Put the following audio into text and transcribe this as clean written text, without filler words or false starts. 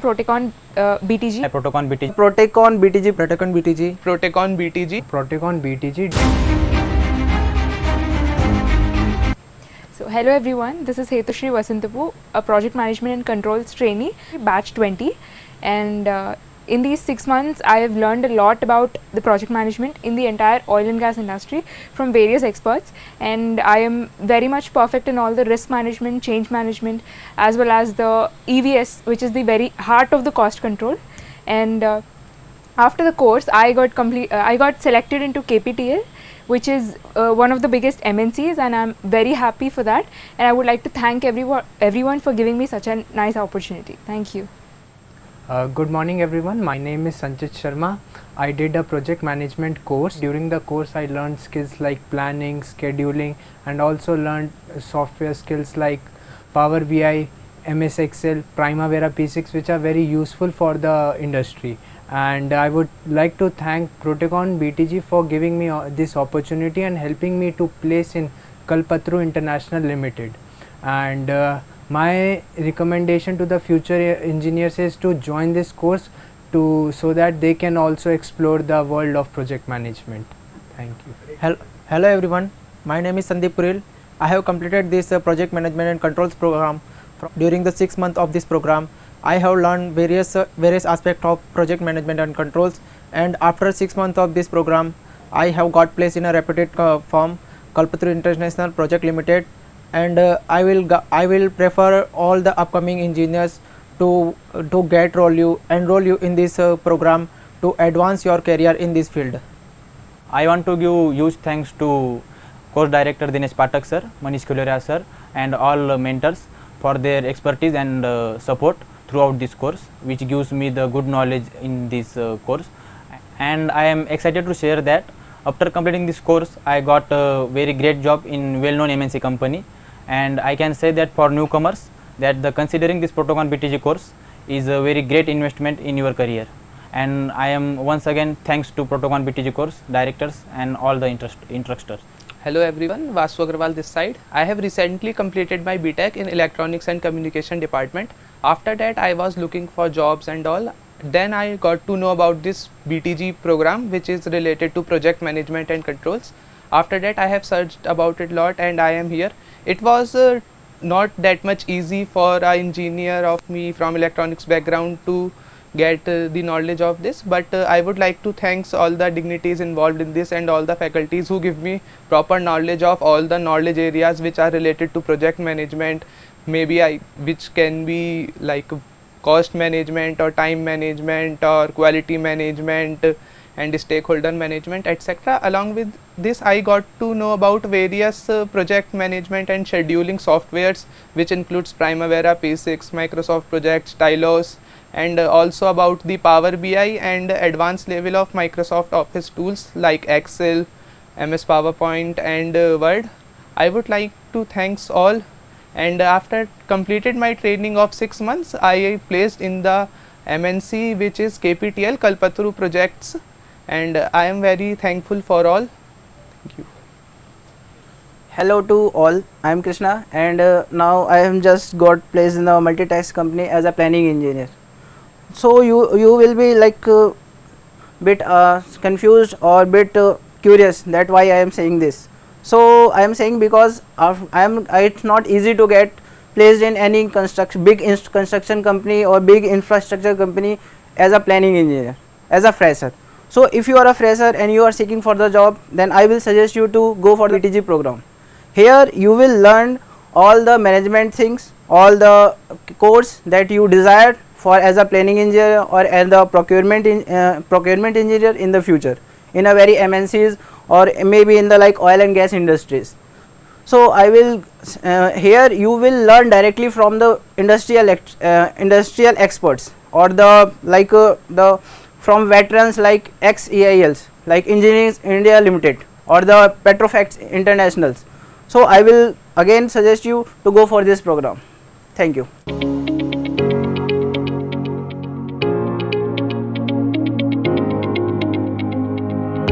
Protecon BTG. Protecon BTG. Protecon BTG. Protecon BTG. Protecon BTG. Protecon BTG. So hello everyone, this is Hetushri Vasantapu, a project management and controls trainee, batch 20, and in these 6 months I have learned a lot about the project management in the entire oil and gas industry from various experts, and I am very much perfect in all the risk management, change management, as well as the EVS, which is the very heart of the cost control. And after the course I got selected into KPTL, which is one of the biggest MNCs, and I'm very happy for that, and I would like to thank everyone for giving me such a nice opportunity. Thank you. Good morning everyone, my name is Sanchit Sharma. I did a project management course. During the course I learned skills like planning, scheduling, and also learned software skills like Power BI, MS Excel, Primavera P6, which are very useful for the industry. And I would like to thank Protecon BTG for giving me this opportunity and helping me to place in Kalpataru International Limited. And my recommendation to the future engineers is to join this course so that they can also explore the world of project management. Thank you. Hello everyone, my name is Sandeep Puril. I have completed this project management and controls program. During the 6 months of this program, I have learned various aspects of project management and controls, and after 6 months of this program, I have got placed in a reputed firm, Kalpataru International Project Limited, and I will prefer all the upcoming engineers to enroll you in this program to advance your career in this field. I want to give huge thanks to course director Dinesh Pathak sir, Manish Kuleria sir, and all mentors for their expertise and support throughout this course, which gives me the good knowledge in this course. And I am excited to share that after completing this course I got a very great job in well-known MNC company, and I can say that for newcomers that considering this Protecon BTG course is a very great investment in your career. And I am once again thanks to Protecon BTG course directors and all the instructors. Hello everyone, Vasu Agarwal this side. I have recently completed my BTech in Electronics and Communication department. After that I was looking for jobs and all. Then I got to know about this BTG program, which is related to project management and controls. After that I have searched about it a lot and I am here. It was not that much easy for an engineer of me from electronics background to get the knowledge of this, but I would like to thank all the dignities involved in this and all the faculties who give me proper knowledge of all the knowledge areas which are related to project management, which can be like cost management or time management or quality management and stakeholder management, etc. Along with this I got to know about various project management and scheduling softwares, which includes Primavera P6, Microsoft Project, Stylos, and also about the Power BI and advanced level of Microsoft Office tools like Excel, MS PowerPoint and Word. I would like to thanks all, and after completed my training of 6 months I placed in the MNC, which is KPTL Kalpataru Projects, and I am very thankful for all. Thank you. Hello to all, I am Krishna, and now I am just got placed in a multitask company as a planning engineer. So you will be like bit confused or bit curious that why I am saying this. So I am saying because it's not easy to get placed in any big construction company or big infrastructure company as a planning engineer, as a fresher. So if you are a fresher and you are seeking for the job, then I will suggest you to go for the BTG program. Here you will learn all the management things, all the course that you desired for as a planning engineer or as the procurement engineer in the future in a very MNCs or maybe in the like oil and gas industries. So I will here you will learn directly from the industrial experts or the from veterans like ex-EILs like Engineering India Limited or the Petrofacts Internationals. So I will again suggest you to go for this program. Thank you.